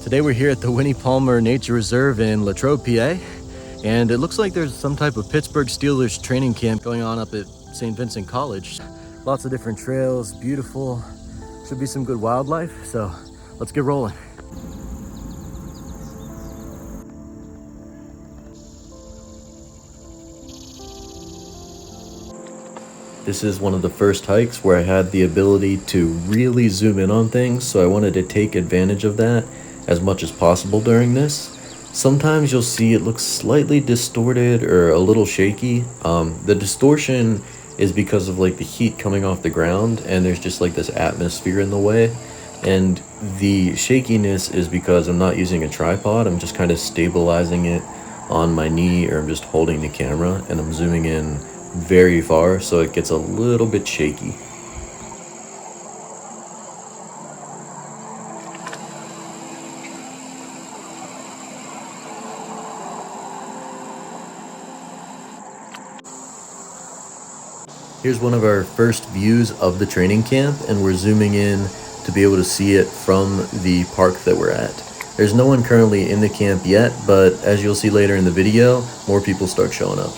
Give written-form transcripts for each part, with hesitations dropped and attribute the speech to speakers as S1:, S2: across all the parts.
S1: Today we're here at the Winnie Palmer Nature Reserve in Latrobe, PA, and it looks like there's some type of Pittsburgh Steelers training camp going on up at St. Vincent College. Lots of different trails, beautiful, should be some good wildlife, so let's get rolling. This is one of the first hikes where I had the ability to really zoom in on things, so I wanted to take advantage of that as much as possible during this. Sometimes you'll see it looks slightly distorted or a little shaky. The distortion is because of like the heat coming off the ground and there's just like this atmosphere in the way. And the shakiness is because I'm not using a tripod, I'm just kind of stabilizing it on my knee, or I'm just holding the camera and I'm zooming in very far, so it gets a little bit shaky. Here's one of our first views of the training camp, and we're zooming in to be able to see it from the park that we're at. There's no one currently in the camp yet, but as you'll see later in the video, more people start showing up.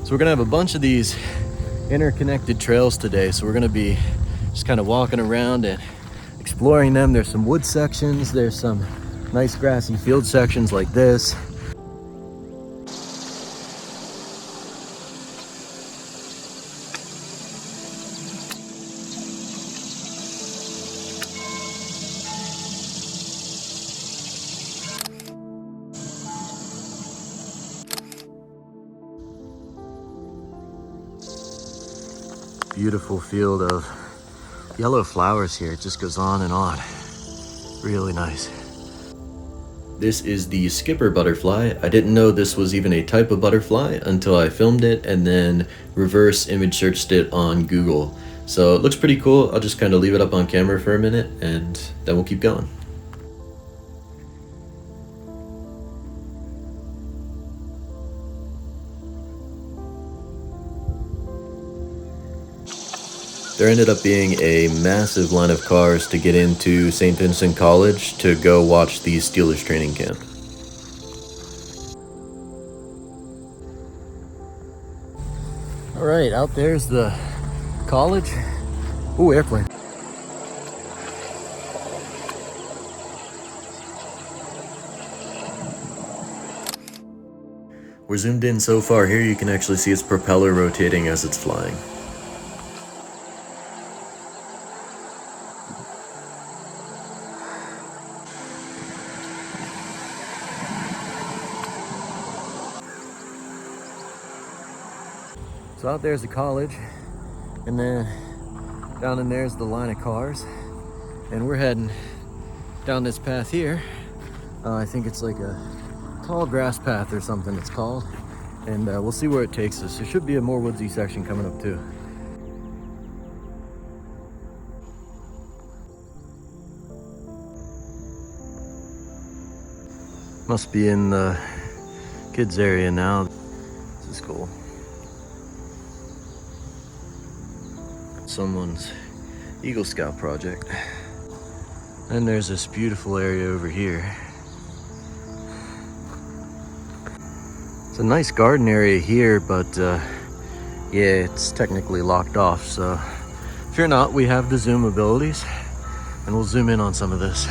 S1: So we're gonna have a bunch of these interconnected trails today, so we're gonna be just kind of walking around and exploring them. There's some wood sections, there's some nice grassy field sections like this. Beautiful field of yellow flowers here. It just goes on and on. Really nice. This is the skipper butterfly. I didn't know this was even a type of butterfly until I filmed it and then reverse image searched it on Google. So it looks pretty cool. I'll just kind of leave it up on camera for a minute and then we'll keep going. There ended up being a massive line of cars to get into St. Vincent College to go watch the Steelers training camp. All right, out there's the college. Ooh, airplane. We're zoomed in so far here, you can actually see its propeller rotating as it's flying. So out there's the college, and then down in there's the line of cars, and we're heading down this path here. I think it's like a tall grass path or something it's called, and we'll see where it takes us. There should be a more woodsy section coming up too. Must be in the kids area now. This is cool. Someone's Eagle Scout project. And there's this beautiful area over here. It's a nice garden area here, but yeah, it's technically locked off, so fear not, we have the zoom abilities and we'll zoom in on some of this.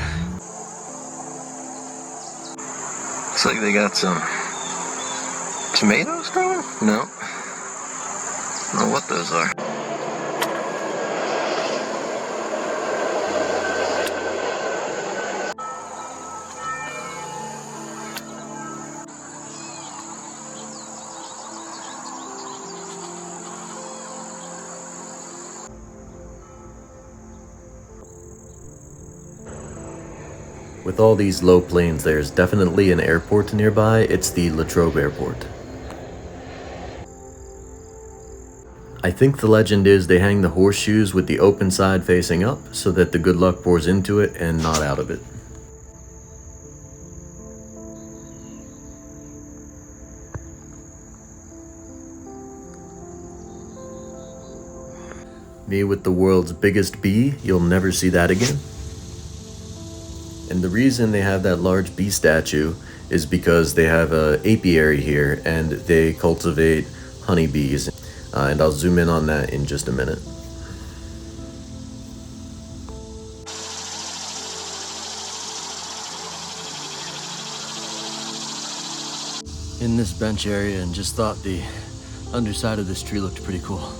S1: Looks like they got some tomatoes growing? No. I don't know what those are. With all these low plains, there's definitely an airport nearby. It's the Latrobe Airport. I think the legend is they hang the horseshoes with the open side facing up so that the good luck pours into it and not out of it. Me with the world's biggest bee, you'll never see that again. And the reason they have that large bee statue is because they have a apiary here and they cultivate honeybees. And I'll zoom in on that in just a minute. In this bench area, and just thought the underside of this tree looked pretty cool.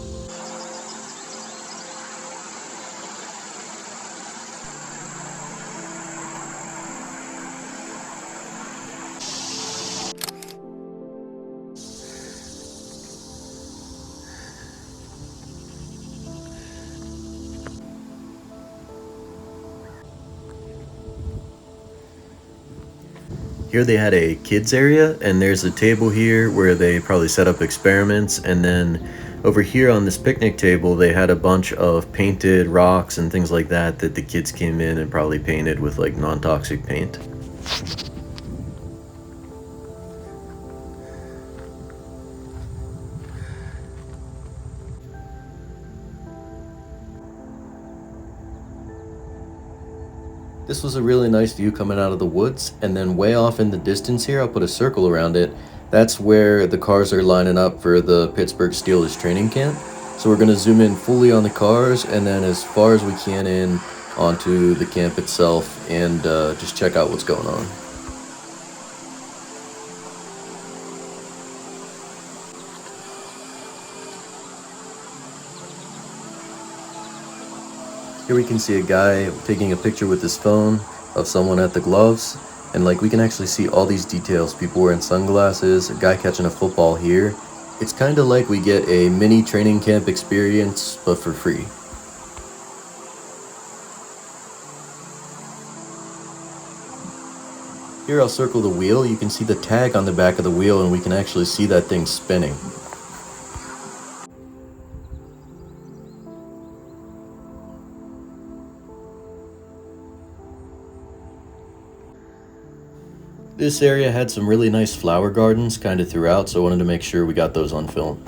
S1: Here they had a kids area, and there's a table here where they probably set up experiments, and then over here on this picnic table they had a bunch of painted rocks and things like that that the kids came in and probably painted with like non-toxic paint. This was a really nice view coming out of the woods, and then way off in the distance here, I'll put a circle around it. That's where the cars are lining up for the Pittsburgh Steelers training camp. So we're going to zoom in fully on the cars, and then as far as we can in onto the camp itself, and just check out what's going on. Here we can see a guy taking a picture with his phone of someone at the gloves, and like we can actually see all these details. People wearing sunglasses, a guy catching a football here. It's kind of like we get a mini training camp experience, but for free. Here I'll circle the wheel. You can see the tag on the back of the wheel, and we can actually see that thing spinning. This area had some really nice flower gardens kind of throughout, so I wanted to make sure we got those on film.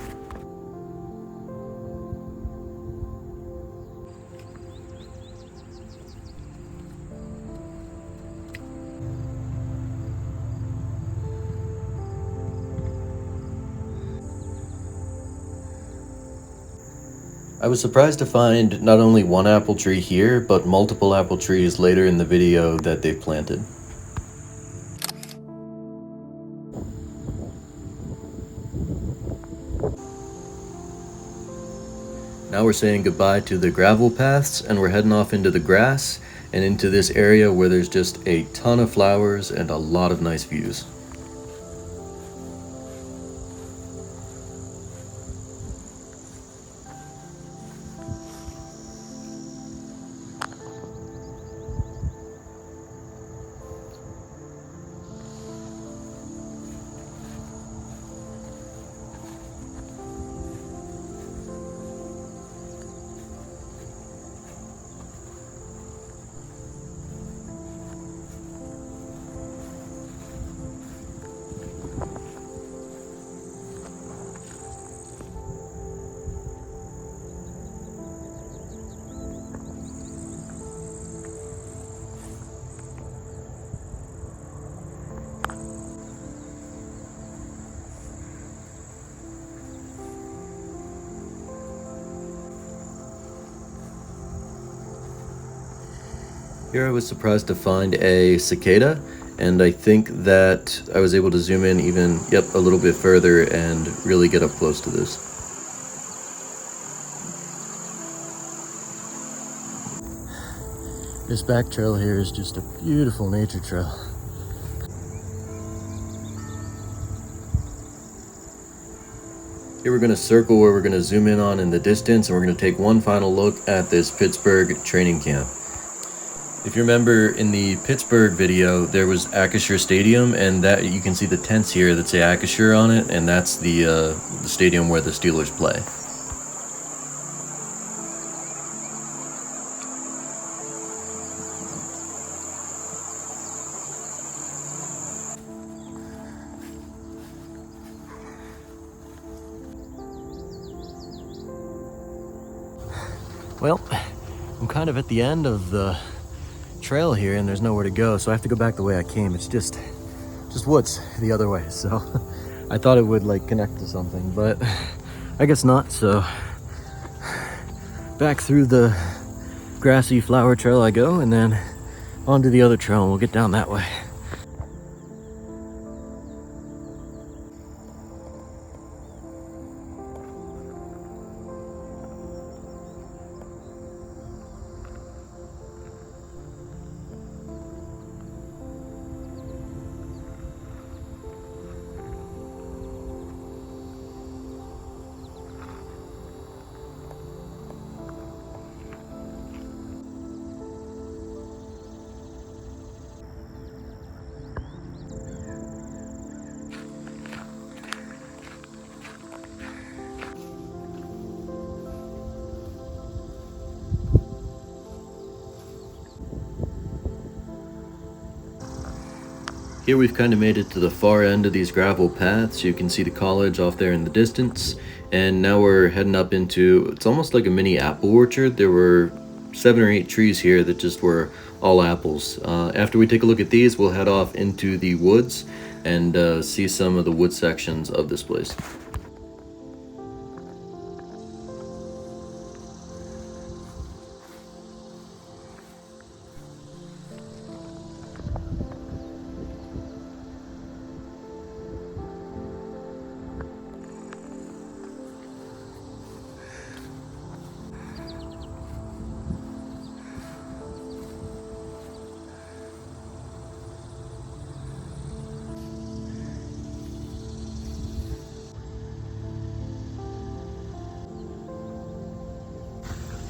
S1: I was surprised to find not only one apple tree here, but multiple apple trees later in the video that they've planted. Now we're saying goodbye to the gravel paths, and we're heading off into the grass and into this area where there's just a ton of flowers and a lot of nice views. Here I was surprised to find a cicada, and I think that I was able to zoom in even, a little bit further and really get up close to this. This back trail here is just a beautiful nature trail. Here we're going to circle where we're going to zoom in on in the distance, and we're going to take one final look at this Pittsburgh training camp. If you remember in the Pittsburgh video, there was Acrisure Stadium, and that you can see the tents here that say Acrisure on it, and that's the stadium where the Steelers play. Well, I'm kind of at the end of the trail here and there's nowhere to go, so I have to go back the way I came. It's just woods the other way, so I thought it would like connect to something, but I guess not. So back through the grassy flower trail I go, and then onto the other trail, and we'll get down that way. Here we've kind of made it to the far end of these gravel paths. You can see the college off there in the distance. And now we're heading up into, it's almost like a mini apple orchard. There were 7 or 8 trees here that just were all apples. After we take a look at these, we'll head off into the woods and see some of the wood sections of this place.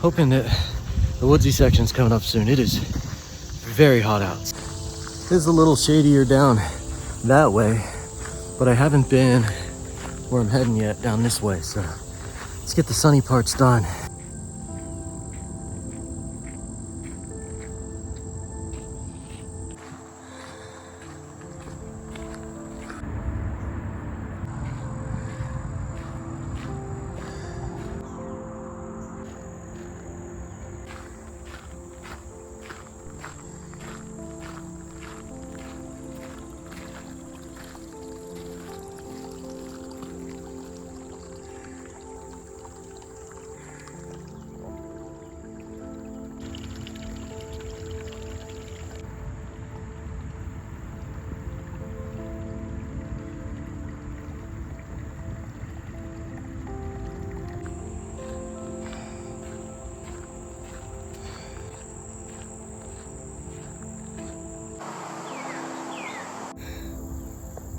S1: Hoping that the woodsy section's coming up soon. It is very hot out. It is a little shadier down that way, but I haven't been where I'm heading yet, down this way. So let's get the sunny parts done.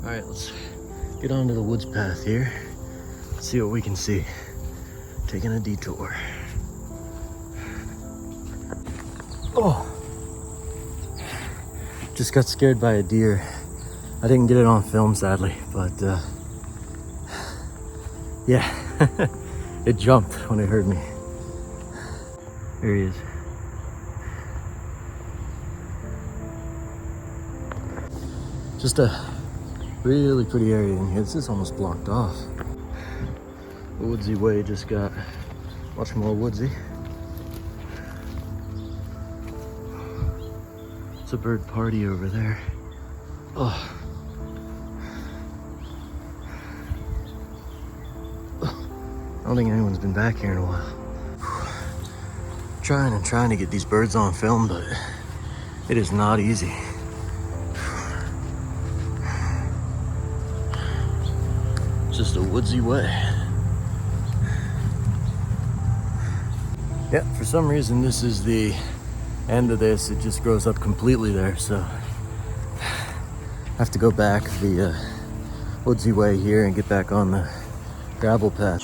S1: All right, let's get onto the woods path here. See what we can see. Taking a detour. Oh, just got scared by a deer. I didn't get it on film, sadly, but yeah, it jumped when it heard me. There he is. Just a really pretty area in here. This is almost blocked off. The woodsy way just got much more woodsy. It's a bird party over there. Oh. I don't think anyone's been back here in a while. Trying to get these birds on film, but it is not easy. Just a woodsy way. Yeah, for some reason this is the end of this. It just grows up completely there, so I have to go back the woodsy way here and get back on the gravel path.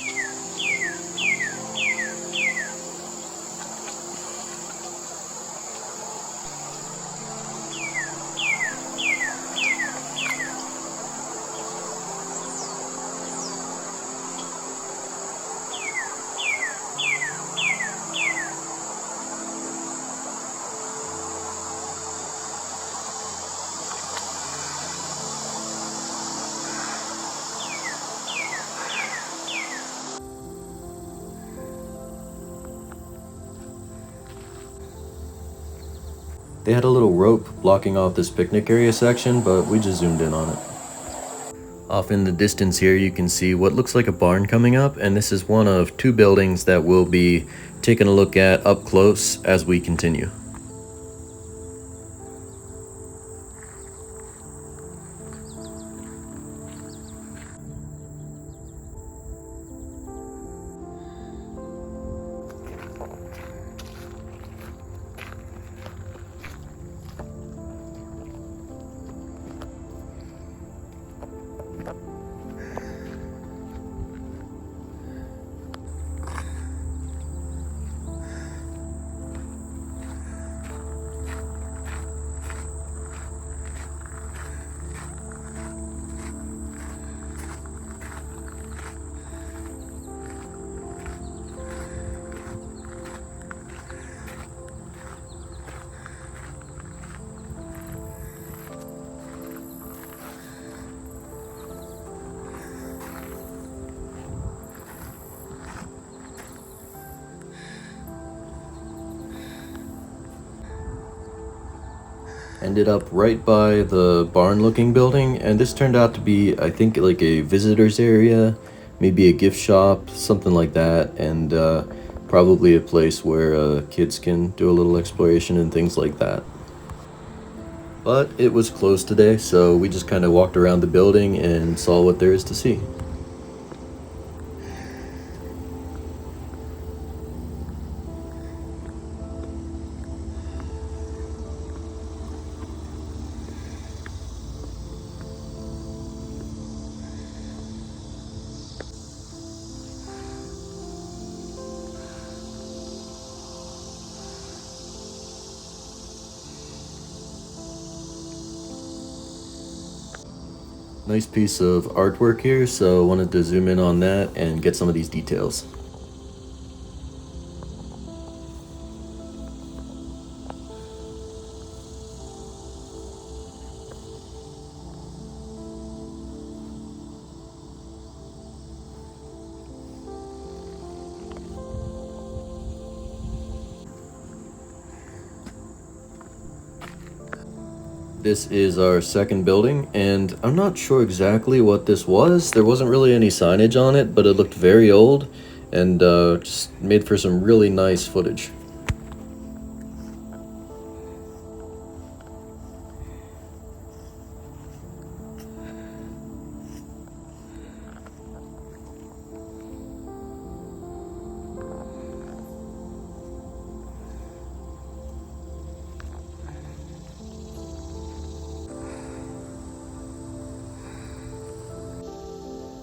S1: They had a little rope blocking off this picnic area section, but we just zoomed in on it. Off in the distance here, you can see what looks like a barn coming up, and this is one of two buildings that we'll be taking a look at up close as we continue. Ended up right by the barn looking building, and this turned out to be, I think, like a visitor's area, maybe a gift shop, something like that, and probably a place where kids can do a little exploration and things like that. But it was closed today, so we just kind of walked around the building and saw what there is to see. Nice piece of artwork here, so I wanted to zoom in on that and get some of these details. This is our second building, and I'm not sure exactly what this was. There wasn't really any signage on it, but it looked very old and just made for some really nice footage.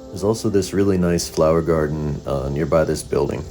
S1: There's also this really nice flower garden nearby this building.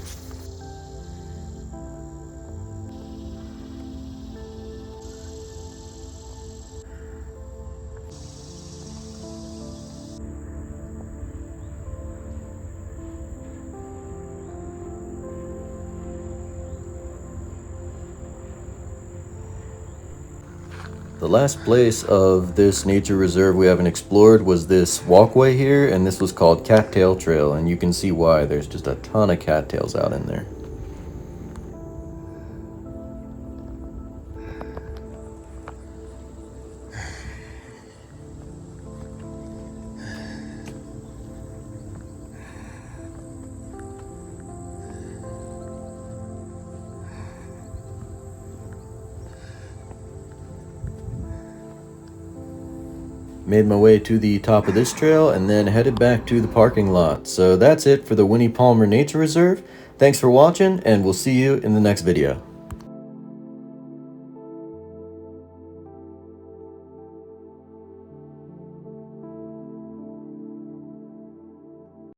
S1: The last place of this nature reserve we haven't explored was this walkway here, and this was called Cattail Trail, and you can see why. There's just a ton of cattails out in there. Made my way to the top of this trail and then headed back to the parking lot. So that's it for the Winnie Palmer Nature Reserve. Thanks for watching, and we'll see you in the next video.